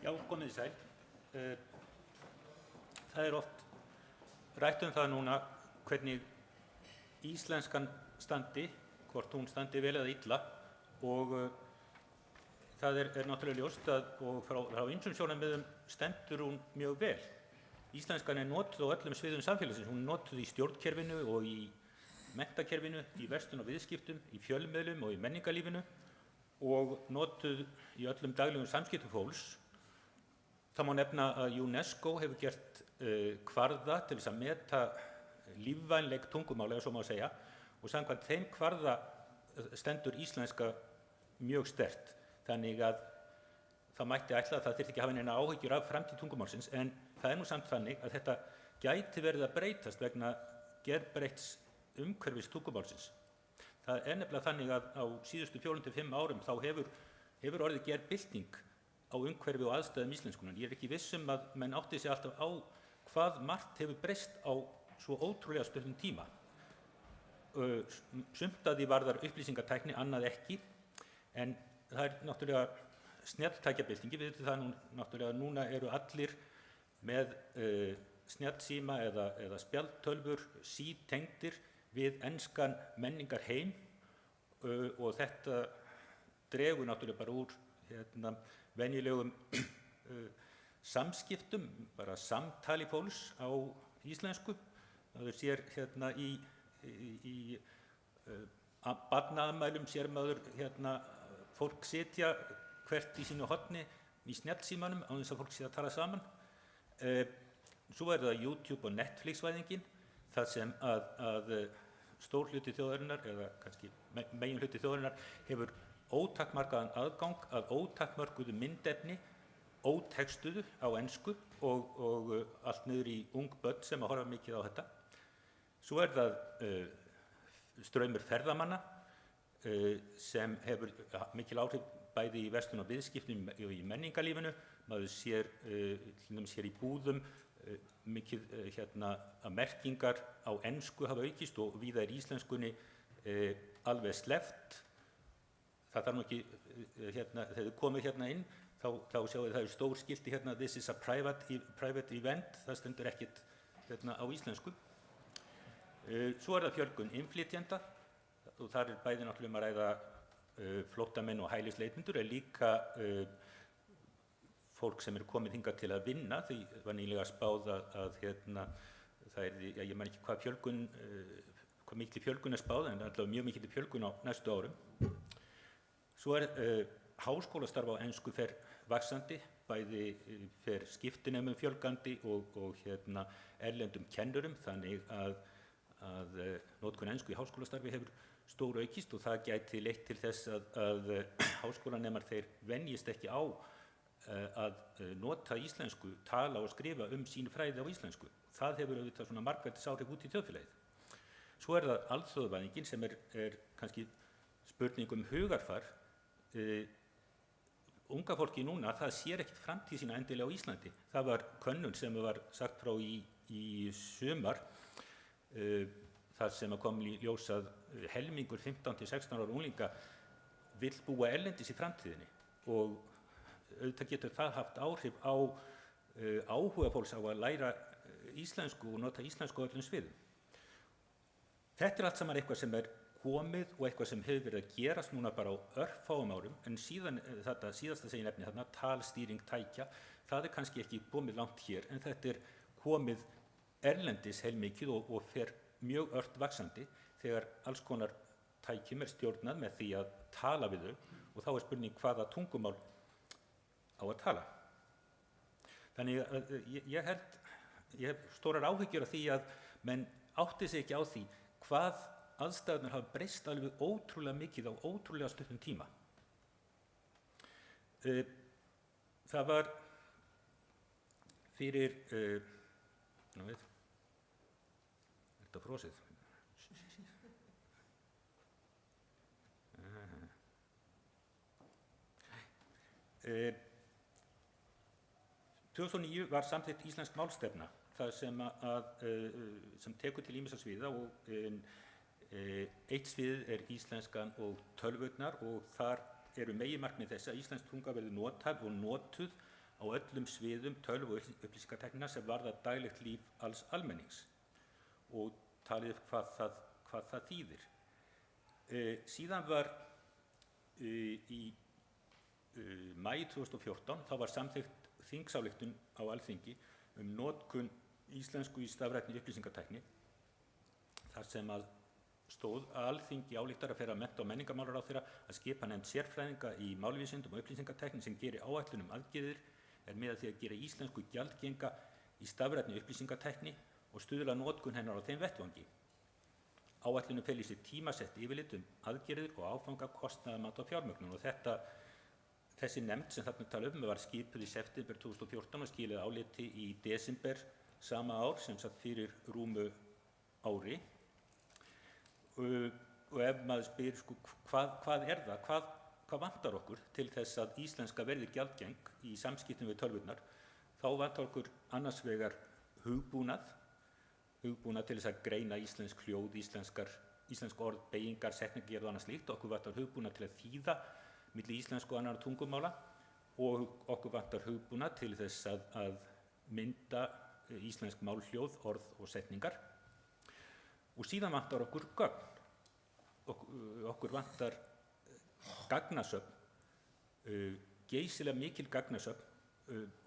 Já, komið þið sæl. Það oft rætt það núna hvernig íslenskan standi, hvort hún standi vel eða illa, og það náttúrulega ljóst og frá ýmsum sjónarmiðum stendur hún mjög vel. Íslenskan notuð á öllum sviðum samfélagsins, hún notuð í stjórnkerfinu og í menntakerfinu, í verslun og viðskiptum, í fjölmiðlum og í menningarlífinu og notuð í öllum daglegum samskiptum fólks. Það má nefna að UNESCO hefur gert kvarða til þess að meta lífvænleg tungumál, eða svo má segja, og samkvæmt þeim kvarða stendur íslenska mjög sterkt. Þannig að það mætti ætla að það þyrfti ekki að hafa neina áhyggjur af framtíð tungumálsins, en það nú samt þannig að þetta gæti verið að breytast vegna gerbreytts umhverfis tungumálsins. Það nefnilega þannig að á síðustu 4-5 árum þá hefur orðið gerbylting á umhverfi og aðstæðum íslenskunar. Ég ekki viss að menn átti sig alltaf á hvað margt hefur breyst á svo ótrúlega stuttum tíma. Sumt að því varðar upplýsingatækni, annað ekki, en það náttúrulega snjalltækjabyltingi. Við veitum það náttúrulega núna eru allir með snjallsíma eða spjaldtölvur sítengdir við enskan menningar heim og þetta dregur náttúrulega bara úr venjulegum samskiptum, bara samtali fólks á íslensku. Það sér í barnaafmælum sér maður fólk sitja hvert í sínu horni í snjallsímanum án þess að fólk sé að tala saman. Svo það YouTube og Netflix-væðingin, þar sem að stór hluti þjóðarinnar, eða kannski megin hluti þjóðarinnar, hefur ótakmarkaðan aðgang að ótakmörkuðu myndefni, ótekstuðu á ensku og allt niður í ung börn sem að horfa mikið á þetta. Svo það straumur ferðamanna sem hefur mikil áhrif bæði í verslun og viðskiptum og í menningarlífinu. Maður sér í búðum mikið að merkingar á ensku hafa aukist og víða íslenskunni alveg sleppt. Það þarf nú ekki, þegar þið komið inn, þá sjáu það stór skilti this is a private event, það stendur ekkert á íslensku. Svo það fjölgun innflytjenda og þar bæði náttúrulega að ræða flóttamenn og hælisleitendur, líka fólk sem komið hingað til að vinna. Því var nýlega spáð að það ég man ekki hvað mikil fjölgun spáð, en allavega mjög mikil fjölgun á næstu árum. Svo háskólastarf á ensku fer vaxandi, bæði fer skiptinemum fjölgandi og erlendum kennurum, þannig að notkun ensku í háskólastarfi hefur stór aukist og það gæti leitt til þess að háskólanemar þeir venjist ekki á að nota íslensku, tala og skrifa sín fræði á íslensku. Það hefur auðvitað svona margfeldisáhrif út í þjóðfélagið. Svo það alþjóðavæðingin sem kannski spurning hugarfar. Unga fólki núna, það sér ekkert framtíð sína endilega á Íslandi. Það var könnun sem var sagt frá í sumar, þar sem kom í ljós að helmingur 15-16 ára unglinga vill búa erlendis í framtíðinni og auðvitað getur það haft áhrif á áhuga fólks á að læra íslensku og nota íslensku á öllum sviðum. Þetta allt saman eitthvað sem komið og eitthvað sem hefur verið að gerast núna bara á örfáum árum, en síðan þetta síðasta sem ég nefni þarna, talstýring tækja, það kannski ekki komið langt hér, en þetta komið erlendis heilmikið og fer mjög ört vaxandi þegar alls konar tækjum stjórnað með því að tala við þau, og þá spurning hvaða tungumál á að tala. Þannig að ég hef stórar áhyggjur af því að menn átti sig ekki á því hvað aðstæðurnar hafa breyst alveg ótrúlega mikið á ótrúlega stuttum tíma. Það var fyrir, þetta frosið. 2009 var samþykkt íslensk málstefna, það sem tekur til ýmissa sviða og eitt svið íslenskan og tölvurnar og þar meginmarkmið þess að íslensk tunga verði nothæf og notuð á öllum sviðum tölvu- og upplýsingatæknina sem varða daglegt líf alls almennings og talið upp hvað það þýðir. Síðan var í maí 2014 þá var samþykkt þingsályktun á Alþingi notkun íslensku í stafrænni upplýsingatækni þar sem að stóð að Alþingi ályktar að fela mennta- og menningarmálaráðherra að skipa nefnd sérfræðinga í málvísindum og upplýsingatækni sem geri áætlun aðgerðir er miðað að því að gera íslensku gjaldgenga í stafrænni upplýsingatækni og stuðla notkun hennar á þeim vettvangi. Áætlunum feli í sér tímasett yfirlit aðgerðir og áfanga kostnaðarmat og fjármögnun og þessi nefnd sem þarna tala var skipuð í september 2014 og skilaði áliti í desember sama ár, sem sagt fyrir rúmu ári. Og ef maður spyr hvað er það, hvað vantar okkur til þess að íslenska verði gjaldgeng í samskiptum við tölvurnar, þá vantar okkur annars vegar hugbúnað til þess að greina íslensk hljóð, íslensk orð, beygingar, setningagerð og annað slíkt. Okkur vantar hugbúnað til að þýða milli íslensku og annarra tungumála og okkur vantar hugbúnað til þess að mynda íslensk málhljóð, orð og setningar. Og síðan vantar okkur gögn. Okkur vantar gagnasöfn, geysilega mikil gagnasöfn,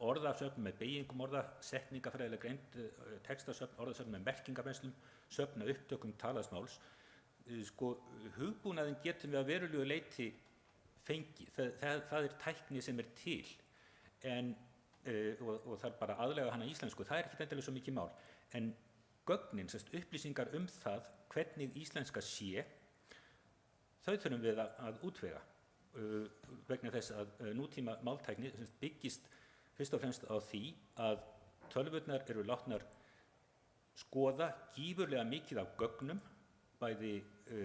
orðasöfn með beygingum orða, setningafræðilega greind, textasöfn, orðasöfn með merkingarmennslum, söfn að upptökum talaðs máls. Hugbúnaðinn getum við að verulegu leyti fengi. Það er tækni sem er til og það er bara aðlega hana íslensku. Það er ekki endilega svo mikið mál. En gögnin, upplýsingar það hvernig íslenska sé, þau þurfum við að útvega vegna þess að nútíma máltækni byggist fyrst og fremst á því að tölvurnar eru látnar skoða gífurlega mikið af gögnum, bæði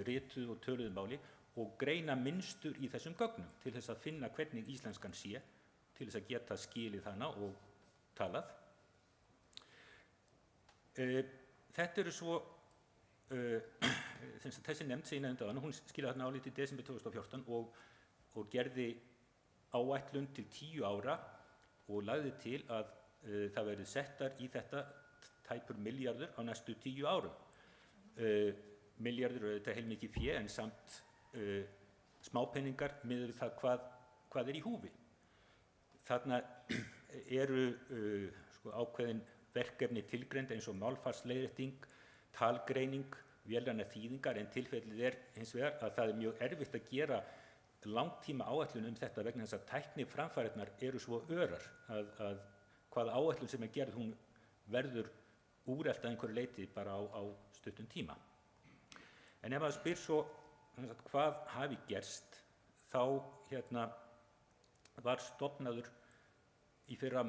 rituðu og töluðu máli, og greina mynstur í þessum gögnum til þess að finna hvernig íslenskan sé, til þess að geta skilið hana og talað. Þetta eru svo þessi nefnd sem ég nefndi áðan, hún skilaði þarna áliti í desember 2014 og gerði áætlun til 10 ára og lagði til að það verði settar í þetta tæpur milljarður á næstu 10 árum. Milljarður eru þetta heilmikið fé en samt smápenningar miðað við það hvað í húfi. Þarna eru ákveðin verkefni tilgreind eins og málfarsleiðrétting, talgreining, vélrænar þýðingar, en tilfellið hins vegar að það mjög erfitt að gera langtíma áætlun þetta vegna þess að tækniframfarirnar eru svo örar að hvaða áætlun sem gerð hún verður úrelt að einhverju leyti bara á stuttum tíma. En ef maður spyr svo hvað hafi gerst, þá var stofnaður í fyrra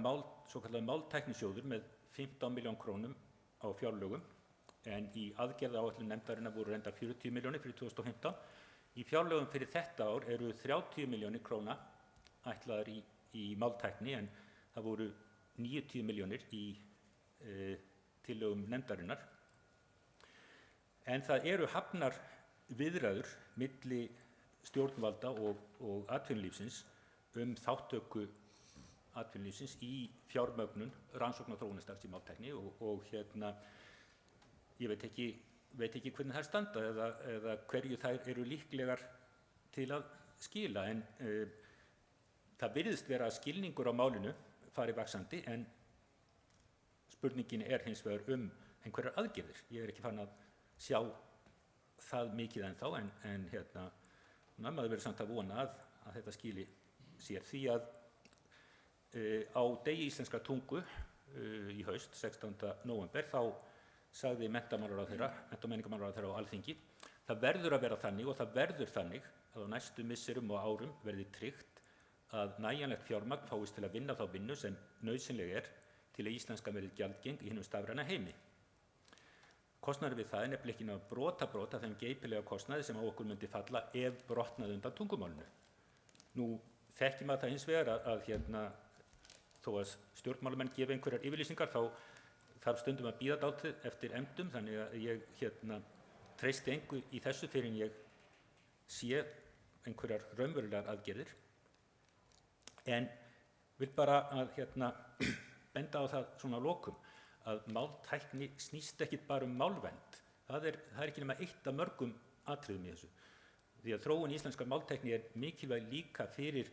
svokallaður máltæknisjóður með 15 milljón krónum á fjárlögum, en í aðgerðaáætlun nefndarinnar voru reyndar 40 milljónir fyrir 2015. Í fjárlögum fyrir þetta ár eru 30 milljónir króna ætlaðar í máltækni, en það voru 90 milljónir í tillögum nefndarinnar. En það eru hafnar viðræður milli stjórnvalda og atvinnulífsins þátttöku atvinnulífsins í fjármögnun rannsókna og þróunarstarfs í máltækni og ég veit ekki hvernig þær standa eða hverju þær eru líklegar til að skila, en það virðist vera að skilningur á málinu fari vaxandi, en spurningin hins vegar einhverjar aðgerðir. Ég ekki farin að sjá það mikið ennþá, en maður verður samt að vona að þetta skili sér, því að á degi íslenskrar tungu í haust, 16. nóvember, þá sagði mennta- og menningarmálaráðherra á Alþingi: það verður að vera þannig og það verður þannig að á næstu misserum og árum verði tryggt að nægjanlegt fjármagn fáist til að vinna þá vinnu sem nauðsynleg til að íslenska verði gjaldgeng í hinum stafræna heimi. Kostnaður við það nefnilega ekki nema brot af þeim geypilega kostnaði sem á okkur myndi falla ef brotnaði undan tungumálinu. Nú þekkir maður það hins vegar að þó að stjórnmálamenn gefi einhverjar yfirlýsingar, þá þarf stundum að bíða dálítið eftir efndum, þannig að ég treysti engu í þessu fyrir en ég sé einhverjar raunverulegar aðgerðir. En vil bara að benda á það svona að lokum að máltækni snýst ekkit bara málvernd. Það er ekki nema eitt af mörgum atriðum í þessu. Því að þróun íslenskar máltækni mikilvæg líka fyrir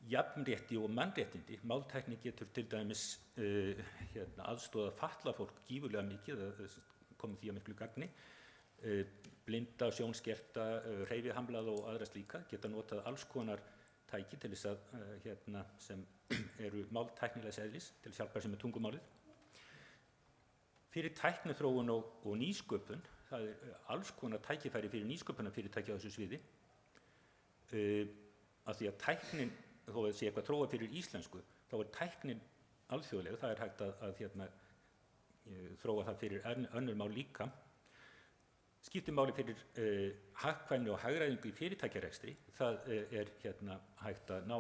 jafnrétti og mannréttindi. Máltækni getur til dæmis aðstoða fatlað fólk gífurlega mikið, komið því að miklu gagni. Blinda, sjónskerta, hreyfihamlað og aðra slíka geta notað alls konar tæki til þess að sem eru máltæknilegs eðlis til að hjálpa sér með tungumálið. Fyrir tækniþróun og nýsköpun, það alls konar tækifæri fyrir nýsköpunarfyrirtæki á þessu sviði, af því að tæknin, þó að sé eitthvað þróað fyrir íslensku, þá tæknin alþjóðleg, það hægt að þróa það fyrir önnur mál líka. Skiptir máli fyrir hagkvæmni og hagræðingu í fyrirtækjarekstri, það hægt að ná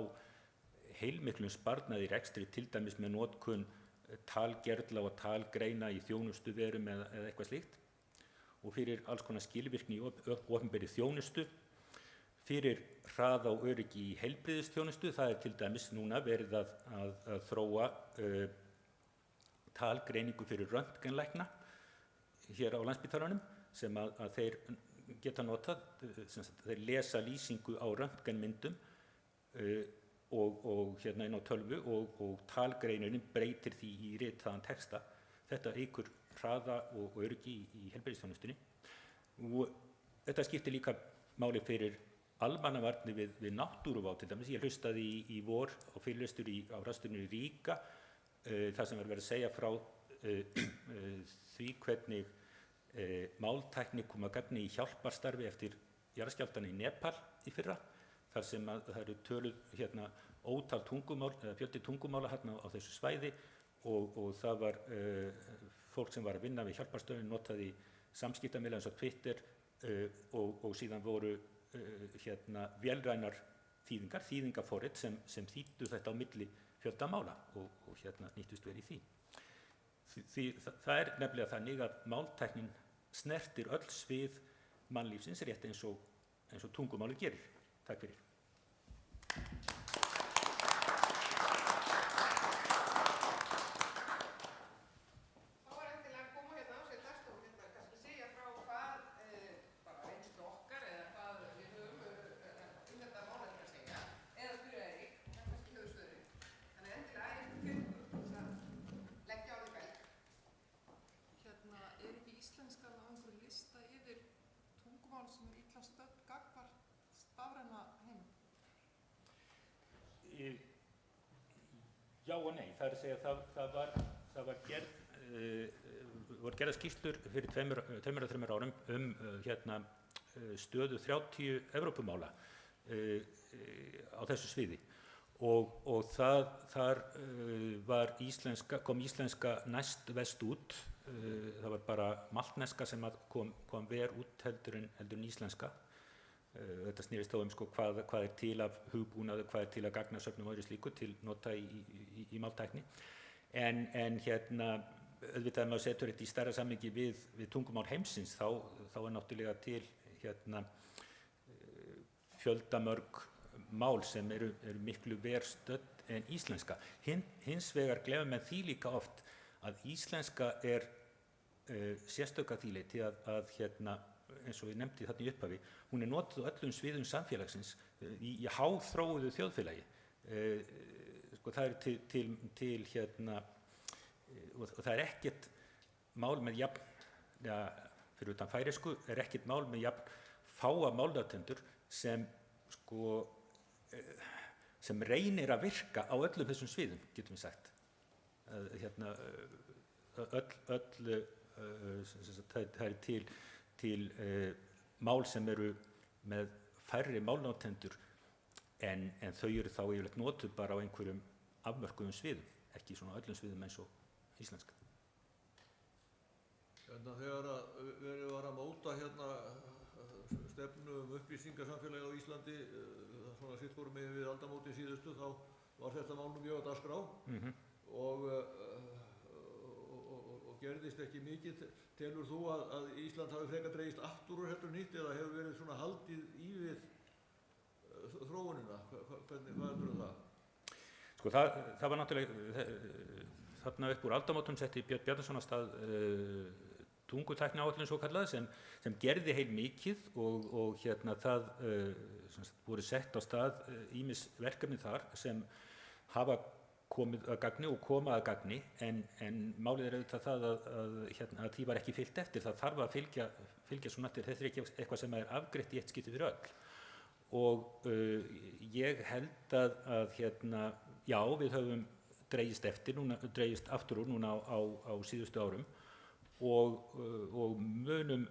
heilmiklum sparnaði í rekstri, til dæmis með notkun talgerðla og talgreina í þjónustuverum eða eitthvað slíkt, og fyrir alls konar skilvirkni í opinberri þjónustu, fyrir hraða og öryggi í heilbrigðisþjónustu. Það til dæmis núna verið að þróa talgreiningu fyrir röntgenlækna hér á Landspítalanum sem að þeir geta notað, þeir lesa lýsingu á röntgenmyndum og inn á tölvu og talgreinunin breytir því í ritaðan texta. Þetta eykur hraða og öryggi í heilbrigðisþjónustunni. Og þetta skiptir líka máli fyrir almannavarnir við náttúruvá til dæmis. Ég hlustaði í vor á fyrirlestur á ráðstefnu í Ríga, þar sem var verið að segja frá því hvernig máltækni kom að gagni í hjálparstarfi eftir jarðskjálftann í Nepal í fyrra, þar sem það eru töluð ótal tungumál, eða fjöldi tungumála á þessu svæði, og það var fólk sem var að vinna við hjálparstöðin notaði samskiptamiðla eins og Twitter, og síðan voru vélrænar þýðingaforrit sem þýddu þetta á milli fjölda mála og nýttust verið í því. Það nefnilega þannig að máltæknin snertir öll svið mannlífsins rétt eins og tungumálið gerir. Takk fyrir. Já og nei, það er að segja að það var gerða skýrslur fyrir 2-3 árum stöðu 30 Evrópumála á þessu sviði, og þar kom íslenska næst vest út. Það var bara maltneska sem kom verr út heldur en íslenska. Þetta snýrist þó hvað til af hugbúnaði, hvað til af gagnasöfnum og öðru slíku til nota í máltækni. En auðvitað maður setur þetta í stærra samhengi við tungumál heimsins, þá náttúrulega til fjöldamörg mál sem eru miklu verr stödd en íslenska. Hins vegar gleymum menn því líka oft að íslenska sérstök að því leyti að eins og ég nefndi þarna í upphafi, hún notuð á öllum sviðum samfélagsins í háþróuðu þjóðfélagi. Það og það ekkert mál með fyrir utan færeysku, ekkert mál með fáa málnotendur sem reynir að virka á öllum þessum sviðum, getum við sagt. Það til mál sem eru með færri málnotendur en þau eru þá yfirleitt notuð bara á einhverjum afmörkuðum sviðum, ekki svona öllum sviðum eins og íslenska. Þegar verið var að móta stefnu upplýsingasamfélagi á Íslandi, svona sitt hvorum megin við aldamótin síðustu, þá var þetta mál mjög á dagskrá og gerðist ekki mikið. Telur þú að Ísland hafi frekar dregist aftur úr heldur nýtt, eða hefur verið svona haldið í við þróunina? Hvað heldur það? Sko það var náttúrulega þarna upp úr aldamótum setti Björn Bjarnason á stað tungutækniáætlun svo kallað sem gerði heil mikið og það voru sett á stað ýmis verkefni þar sem hafa komið að gagni og koma að gagni en málið auðvitað það að því var ekki fylgt eftir. Það þarf að fylgja svona eftir. Þetta ekki eitthvað sem afgreitt í eitt skipti fyrir öll og ég held að já, við höfum dregist aftur úr núna á síðustu árum og munum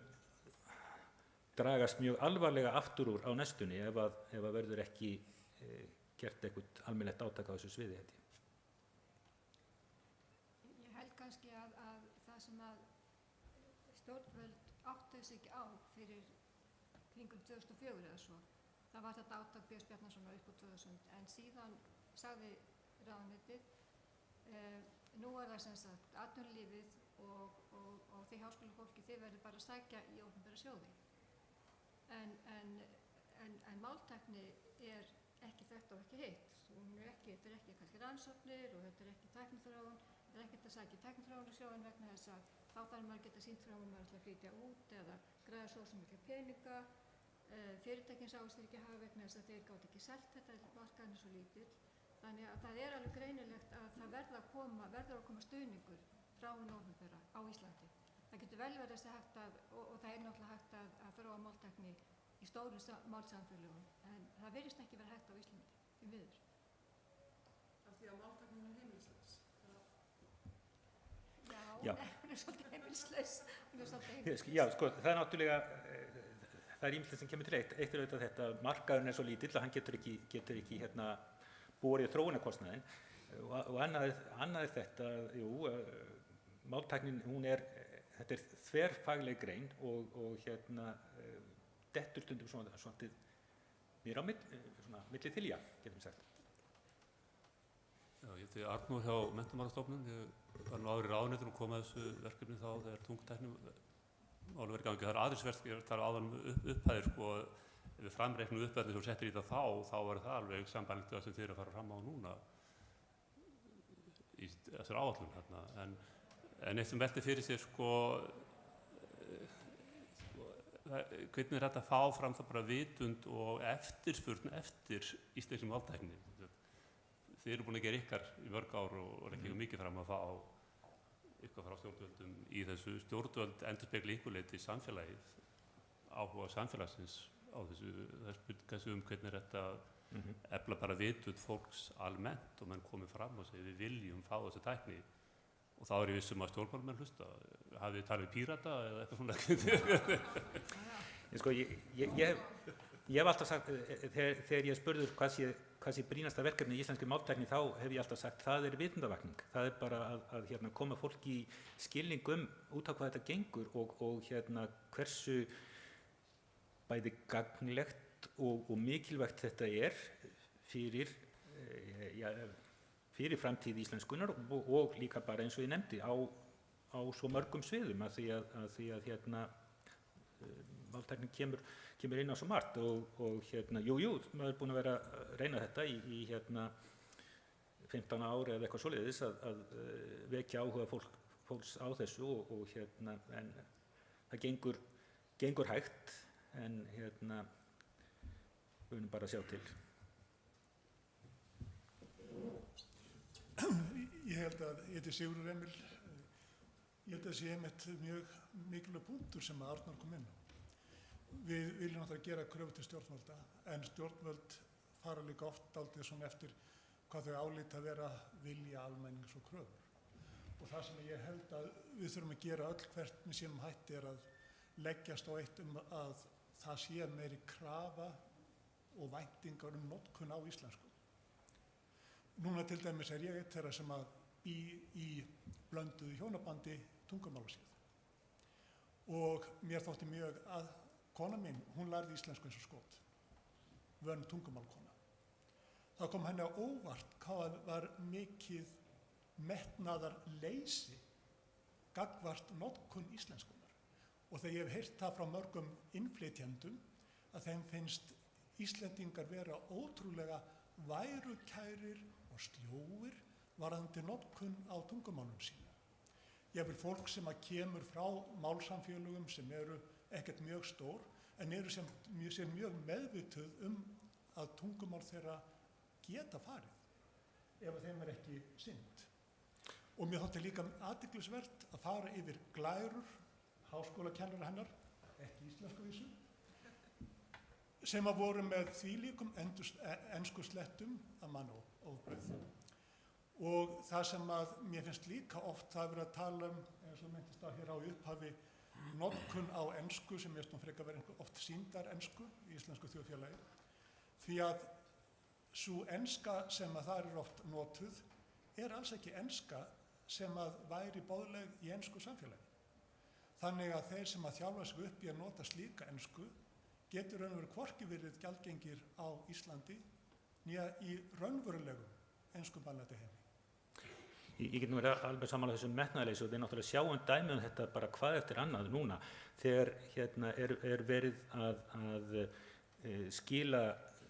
dragast mjög alvarlega aftur úr á næstunni ef að verður ekki gert eitthvað almennilegt átak á þessu sviði, held ég. Ég held kannski að það sem að stjórnvöld áttu sig ekki á fyrir kringum 2004 eða svo, það var þetta átak Björns Bjarnasonar upp á 2000 en síðan sagði ráðuneytið nú það sem sagt atvinnulífið og því háskólafólki þið verður bara að sækja í opinbera sjóði en máltækni ekki þetta og ekki hitt. Þetta er ekki kannski rannsóknir og þetta er ekki tækniþróun, þetta er ekkert að sækja tækniþróunarsjóðinn vegna þess að þá þarf maður að geta sýnt fram að maður ætla að flytja út eða græða svo sem ekki peninga. Fyrirtækin sáust ekki hafa vegna þess að þeir gátu ekki selt þetta, markaðin er svo lítill. Þannig að það er alveg greinilegt að það verður að koma stuðningur frá hinu opinbera á Íslandi. Það getur vel verið þessi hægt og það er náttúrulega hægt að þróa máltækni í stórum málsamfélögum en það virðist ekki vera hægt á Íslandi, því miður. Af því að máltæknin er heimilislaus? Já, hún er svolítið heimilislaus. Já, sko, það er náttúrulega, það er ýmislegt sem kemur til eitt er auðvitað þetta, markaðurinn er svo lítill að hann getur ekki borið þróunarkostnaðinn og annað er þetta, máltæknin, þetta er þverfagleg grein og dettur stundum svona mér á milli þilja, getum við sagt. Já, ég heiti Arnór hjá Menntamálastofnun. Ég var nú áður í ráðuneytinu og kom að þessu verkefni þá þegar tungutækni málum verið gangi. Það er aðeins verk, ég tala áðan upphæðir, sko, ef við framreiknum upphæðir sem settir í það þá var það alveg sambærilegt það sem þið eru að fara fram á núna í þessari áætlun hérna. En eitt sem velti fyrir sér, sko, hvernig er þetta að fá fram það bara vitund og eftirspurn eftir íslenskri máltækni? Þið eru búin að gera ykkar í mörg ár og ekki mikið fram að fá eitthvað frá stjórnvöldum í þessu. Stjórnvöld endurspegli ykkur leyti samfélagið, áhuga samfélagsins á þessu hvernig er þetta efla bara vitund fólks almennt og menn komið fram og segir við viljum fá þessa tækni. Og þá er ég vissum að stjórnmálamenn hlusta. Hafið þið talið við Pírata eða eitthvað svona? Sko, ég hef alltaf sagt, þegar ég spurður hvað sé brýnasta verkefni í íslenskri máltækni, þá hef ég alltaf sagt það er vitundavakning. Það er bara að koma fólki í skilning út á hvað þetta gengur og hversu bæði gagnlegt og mikilvægt þetta er fyrir framtíð íslenskunar og líka bara eins og ég nefndi á svo mörgum sviðum að því að máltæknin kemur inn á svo margt og jú, maður er búin að vera að reyna þetta í 15 ár eða eitthvað svoleiðis að vekja áhuga fólks á þessu og en það gengur hægt en við munum bara að sjá til. Ég held að ég heiti Sigurður Emil. Ég held að það sé einmitt mjög mikilvægur punktur sem að Arnar kom inn á. Við viljum náttúrulega gera kröfu til stjórnvalda en stjórnvöld fara líka oft dálítið svona eftir hvað þau álíta að vera vilja almennings og kröfur. Og það sem ég held að við þurfum að gera öll hvert með sínum hætti er að leggjast á eitt að það sé meiri krafa og væntingar notkun á íslensku. Núna til dæmis ég eitt þeirra sem að bý í blönduðu hjónabandi tungumálasíð. Og mér þótti mjög að kona mín, hún lærði íslensku eins og skot, vön tungumálkona. Það kom henni á óvart hvað var mikið metnaðarleysi gagnvart notkun íslenskunar. Og þegar ég hef heyrt það frá mörgum innflytjendum að þeim finnst Íslendingar vera ótrúlega værukærir og sljóir varðandi notkun á tungumálum sínu. Ég vil fólk sem að kemur frá málsamfélögum sem eru ekkert mjög stór en eru sem mjög meðvituð að tungumál þeirra geta farið ef þeim ekki sinnt. Og mér þótti líka athyglisvert að fara yfir glærur háskólakennara hennar, ekki íslensku vísu, sem að voru með þvílíkum enskuslettum að manna ofbrauð. Og það sem að mér finnst líka oft það verið að tala eins og myndist á hér á upphafi, notkun á ensku sem ég frekar verið oft sýndar ensku í íslensku þjóðfélagi. Því að sú enska sem að það oft notuð alls ekki enska sem að væri boðleg í ensku samfélagi. Þannig að þeir sem að þjálfa sig upp í að nota slíka ensku getur raunverulega hvorki verið gjaldgengir á Íslandi né í raunverulegum enskumælandi heimi. Ég get nú verið alveg sammála þessum metnaðarleysi og við náttúrulega sjáum dæmi þetta bara hvað eftir annað núna þegar er verið að skila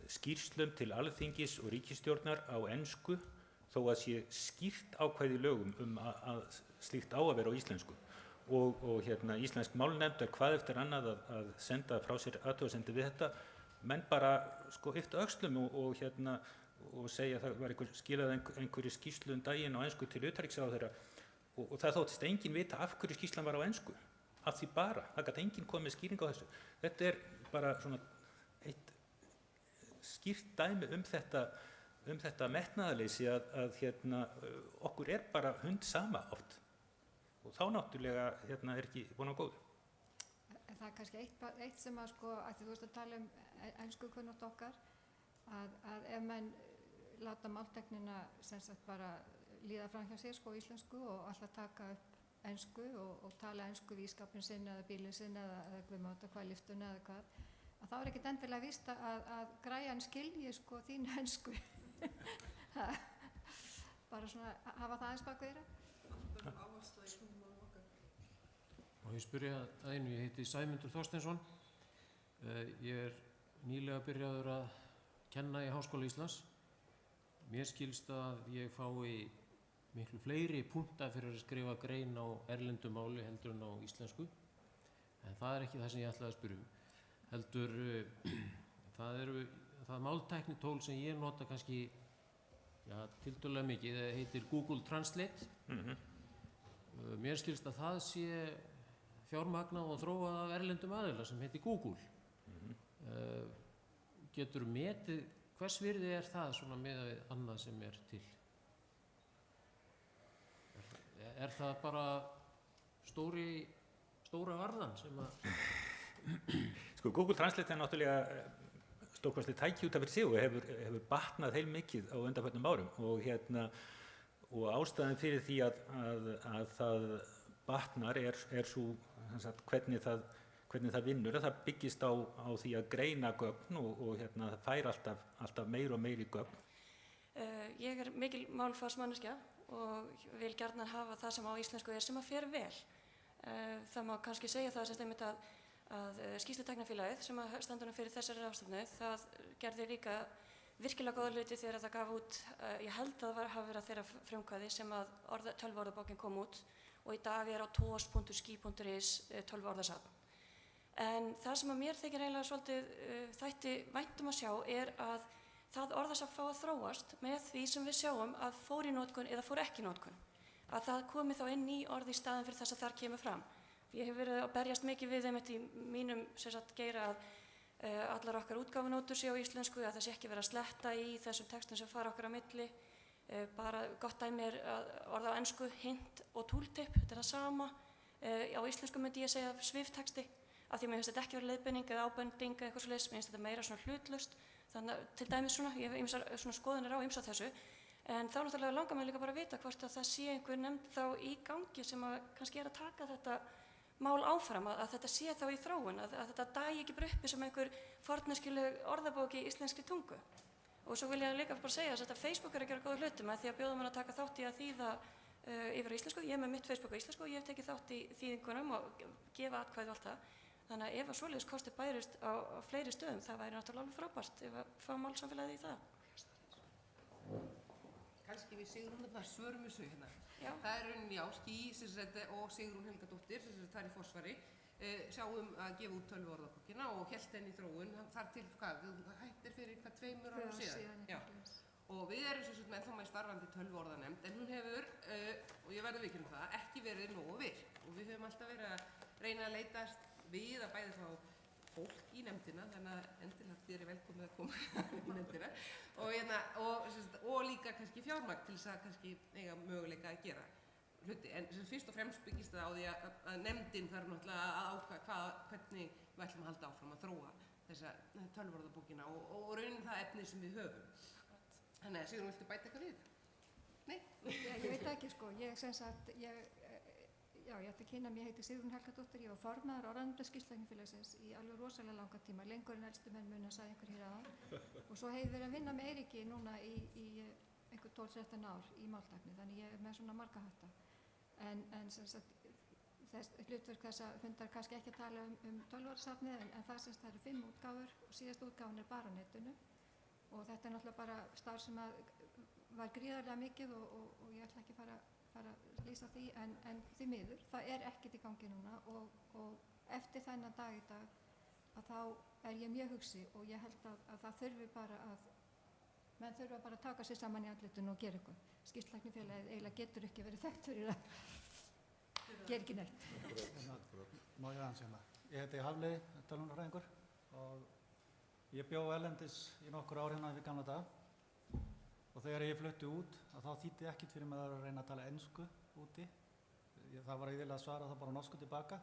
skýrslum til Alþingis og ríkisstjórnar á ensku þó að sé skýrt ákvæði í lögum að slíkt á að vera á íslensku. Og íslensk málnefnd hvað eftir annað að senda frá sér athugasemdir við þetta, menn bara yppta öxlum og segja að það var skilað einhverju skýrslu daginn á ensku til utanríkisráðherra og það þóttist enginn vita af hverju skýrslan var á ensku, af því bara, það gat enginn komið skýring á þessu. Þetta bara svona eitt skýrt dæmi þetta metnaðarleysi að okkur bara hundsama oft. Og þá náttúrulega ekki búin á góðu. Það kannski eitt sem að þú veist að tala enskukunnátt okkar, að ef menn láta máltæknina sem sagt bara líða fram hjá sér íslensku og alltaf taka upp ensku og tala ensku við ískapin sinn eða bílinn sinn eða hvað lyftuna eða hvað, að þá ekkert endilega víst að græjan skilji þín ensku. Bara svona hafa það aðeins bak við þeirra. Og ég spyrja að einu, ég heiti Sæmundur Þorsteinsson. Ég nýlega byrjaður að kenna í Háskóla Íslands. Mér skilst að ég fái miklu fleiri punkta fyrir að skrifa grein á erlendu máli heldur en á íslensku. En það ekki það sem ég ætlaði að spyrja heldur það máltæknitól sem ég nota kannski tiltölulega mikið, það heitir Google Translate. Mér skilst að það sé fjármagnað og þróað af erlendum aðila sem heitir Google. Getur metið, hvers virði það svona með annað sem til? Er það bara stóra varðan sem að... Google Translate náttúrulega stórkostlega tæki út af fyrir sig og hefur batnað heilmikið á undanförnum árum og ástæðan fyrir því að það batnar svo hvernig það vinnur, að það byggist á því að greina gögn og það fær alltaf meir og meiri gögn. Ég mikil málfarsmanneskja og vil gjarnan hafa það sem á íslensku sem að fer vel. Það má kannski segja það sem einmitt að skýrslutæknafélagið sem að stendur fyrir þessari ráðstefnu, það gerði líka virkilega góða hluti þegar það gaf út, ég held að það hafi verið þeirra frumkvæði sem að tölvuorðabókin kom út og í dag á tos.ski.is tölvuorðasafn. En það sem að mér þykir eiginlega svolítið þætti væntum að sjá að það orðasafn fá að þróast með því sem við sjáum að fór í notkun eða fór ekki í notkun. Að það komi þá inn ný orð í staðinn fyrir þess að þar kemur fram. Ég hef verið að berjast mikið við einmitt í mínum geira að allar okkar útgáfunótur séu á íslensku, að það sé ekki verið að sletta í þessum textum sem fara okkar á milli. Bara gott dæmi orð á ensku, hint og tooltip, þetta það sama. Á íslensku myndi ég segja Swift-texti, af því mér finnst þetta ekki verið leiðbeining eða ábending eða eitthvað svoleiðis, mér finnst þetta meira svona hlutlaust. Þannig til dæmis ég hef ýmsar skoðanir á ýmsu af þessu. En þá náttúrulega langar mér líka bara að vita hvort að það sé einhver nefnd þá í gangi sem að kannski að taka þetta mál áfram, að þetta sé þá í þróun, að þetta dagi ekki bara uppi sem einhver forneskjuleg orðabók í íslenskri tungu. Og svo vil ég líka bara segja að þetta Facebook að gera góða hluti með því að bjóða mann að taka þátt í að þýða yfir á íslensku. Ég með mitt Facebook á íslensku og ég hef tekið þátt í þýðingunum og gefa atkvæði og allt það. Þannig að ef að svoleiðis kosti bærist á fleiri stöðum, það væri náttúrulega alveg frábært ef að fá málsamfélagið í það. kannski við Sigrún þar svörum þessu hérna. Já. Það er rauninni já, Ský og Sigrún Helgadóttir þar í forsvari sjáum að gefa út tölvuorðabókina og hélt henni í þróun þar til hvað, við hættir fyrir hvað 2 árum síðan. Já. Og við erum sem sagt ennþá með starfandi tölvuorðanefnd en hún hefur, og ég verði að viðurkenna það, ekki verið nógu virk og við höfum alltaf verið að reyna að leitast við að bæði fá fólk í nefndina, þannig að endilega þér er velkomið að koma í nefndina og líka kannski fjármagn til þess að kannski eiga möguleika að gera hluti. En fyrst og fremst byggist það á því að nefndin þarf náttúrulega að ákveða hvernig við ætlum að halda áfram að þróa þessa tölvuorðabókina og raunin það efni sem við höfum. Þannig að Sigrún, viltu bæta eitthvað við þetta? Nei? Ég veit ekki sko, ég ætti að kynna, ég heiti Sigrún Helgadóttir, ég var formaður orðanefndar Skýrsluteiknifélagsins í alveg rosalega langa tíma, lengur en elstu menn muna, sagði einhver hér áðan. Og svo hefði verið að vinna með Eiríki núna í einhver 12-13 ár í máltækni, þannig ég er með svona marga hatta. En sem sagt, hlutverk þessa fundar kannski ekki að tala um tölvuorðasafnið, en það sem það eru 5 útgáfur og síðast útgáfun er bara á netinu. Og þetta er náttúrulega bara starf sem var gríðarlega mikið og ég ætla ekki að fara að lýsa því, en því miður, það er ekkert í gangi núna og eftir þennan dag í dag að þá er ég mjög hugsi og ég held að það þurfi bara menn þurfa bara að taka sér saman í andlitinu og gera eitthvað. Skýrsluteiknifélagið eiginlega getur ekki verið þekkt fyrir að gera ekki neitt. Má ég aðeins hérna. Ég heiti Hafliði, tölvunarfræðingur og ég bjó erlendis í nokkur ár hérna við gamla daga. Og þegar ég flutti út, þá þýddi ekkert fyrir mig að reyna að tala ensku úti. Það var eiginlega að svara það bara á norsku tilbaka.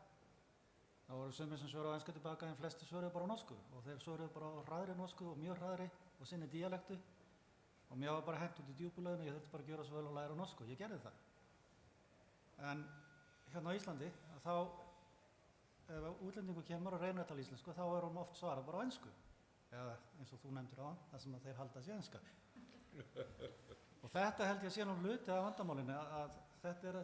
Það voru sumir sem svöruðu á ensku tilbaka en flestir svöruðu bara á norsku. Og þeir svöruðu bara á hraðri norsku og mjög hraðri og sinni díalektu. Og mér var bara hent út í djúpulauðinu, ég þurfti bara að gjöra svo vel og læra norsku. Ég gerði það. En hérna á Íslandi, þá ef útlendingur kemur og reynir að tala íslensku, þá er hún oft svarað bara á ensku. Eða eins og þú nefndir áðan, það sem að þeir halda sig enska. Og þetta held ég að sé nú hluti af vandamálinu að þetta er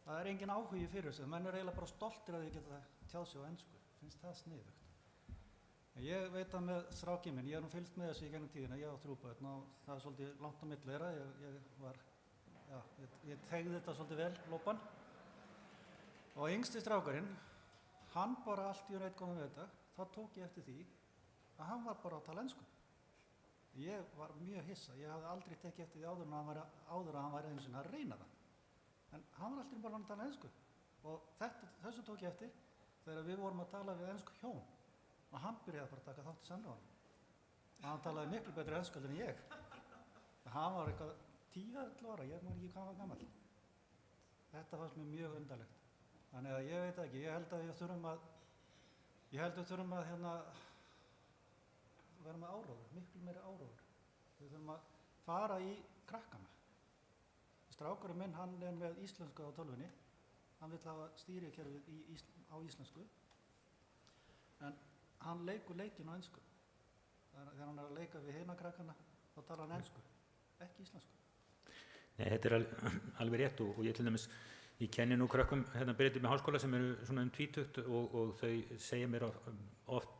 það er engin áhugi fyrir þessu. Menn er eiginlega bara stoltir að því geta tjáð sig á ensku. Finnst það sniðugt. Ég veit að með strákinn minn, ég hef nú fylgst með þessu í gegnum tíðina, ég á 3 börn og það er svolítið langt á milli þeirra. Ég tegði þetta svolítið vel, lópan. Og yngsti strákurinn, hann bara allt í einu einn góðan veðdag, þá tók ég eftir því að hann var bara að tala ensku. Ég var mjög hissa, ég hafði aldrei tekið eftir því áður að hann væri einu sinni að reyna það. En hann var alltaf bara að tala ensku. Og þessu tók ég eftir þegar við vorum að tala við ensku hjón. Og hann byrjaði bara að taka þátt í samræðunum. Hann talaði miklu betri ensku en ég. Hann var eitthvað 10-11 ára, ég man ekki hvað hann var gamall. Þetta fannst mér mjög undarlegt. Þannig að ég veit ekki, ég held að við þurfum að vera með áróður, miklu meiri áróður. Við þurfum að fara í krakkana. Strákurinn minn, hann er með íslensku á tölvunni. Hann vill hafa stýrikerfið á íslensku. En hann leikur leikinn á ensku. Þegar hann er að leika við hina krakkana, þá talar hann ensku, ekki íslensku. Nei, þetta er alveg rétt og ég til dæmis, ég kenni nú krökkum hérna byrjandi með háskóla sem eru svona 20 og þau segja mér oft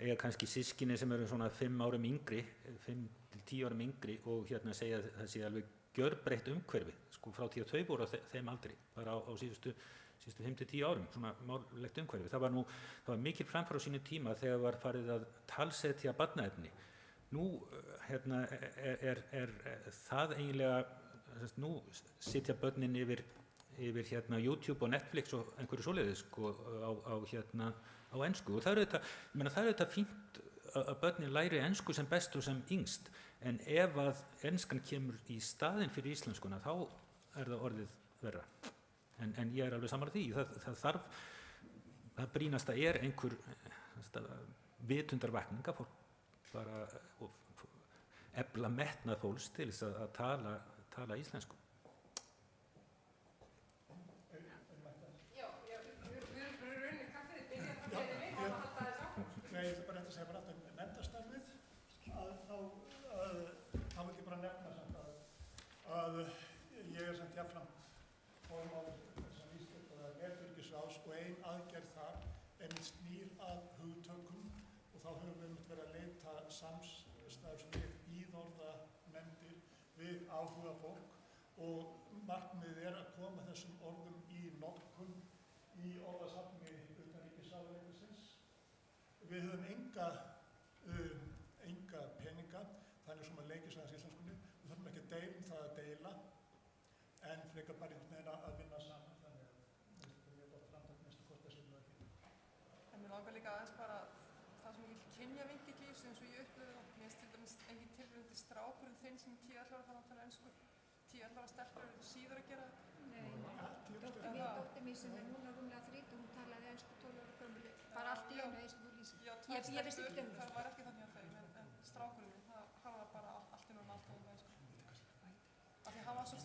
eiga kannski systkini sem eru svona 5 árum yngri, 5-10 árum yngri og hérna segja að það sé alveg gjörbreytt umhverfi, sko frá því að þau voru á þeim aldri, bara á síðustu 5-10 árum, svona málegt umhverfi. Það var mikil framfar á sínu tíma þegar var farið að talsetja barnaefni. Nú hérna er það eiginlega, nú sitja börnin yfir hérna YouTube og Netflix og einhverju svoleiðis sko á ensku og það er auðvitað fínt að börnin læri ensku sem best og sem yngst en ef að enskan kemur í staðinn fyrir íslenskuna þá er það orðið verra en ég er alveg sammála því það brýnasta er einhver vitundarvakning að fólk bara efla metnað fólks til þess að tala íslensku. Nei, ég ætla bara að segja bara alltaf nefndarstarfið þá vil ég bara nefna samt að ég er samt jafnframt formaður þess að vísbyrða netöryggisráðs og ein aðgerð þar einmitt snýr að hugtökum og þá höfum við verið að leita samstarfs við einnorða nefndir við áhuga fólk og markmiðið er að koma þessum orðum í notkun í orðasafni utanríkisráðuneytisins. Við höfum enga peninga, þannig sem að leikist aðeins íslenskunni. Við þurfum ekki að deila það að deila, en frekar bara einhvern veginn að vinna saman. Þannig að þetta er mjög gott framtak næstu hvort þessi mjög ekki. En mér langar líka aðeins bara það sem ég kynjavingill í þessu eins og ég upplifði það. Mér finnst til dæmis engin tilvíðandi strákurinn þinn sem 10-11 ára þannig að tala ensku. 10-11 ára stelpur eru síður að gera þetta. Nei, dóttir mín sem er núna rúmlega 30, hún talaði ensku 12 ára gömul, bara allt í einu eins og þú lýsir. Já, tvær stelpur, það var ekki þannig að þeim, en strákurinn minn, hann var bara allt inn og allt með ensku. Af því hann var svo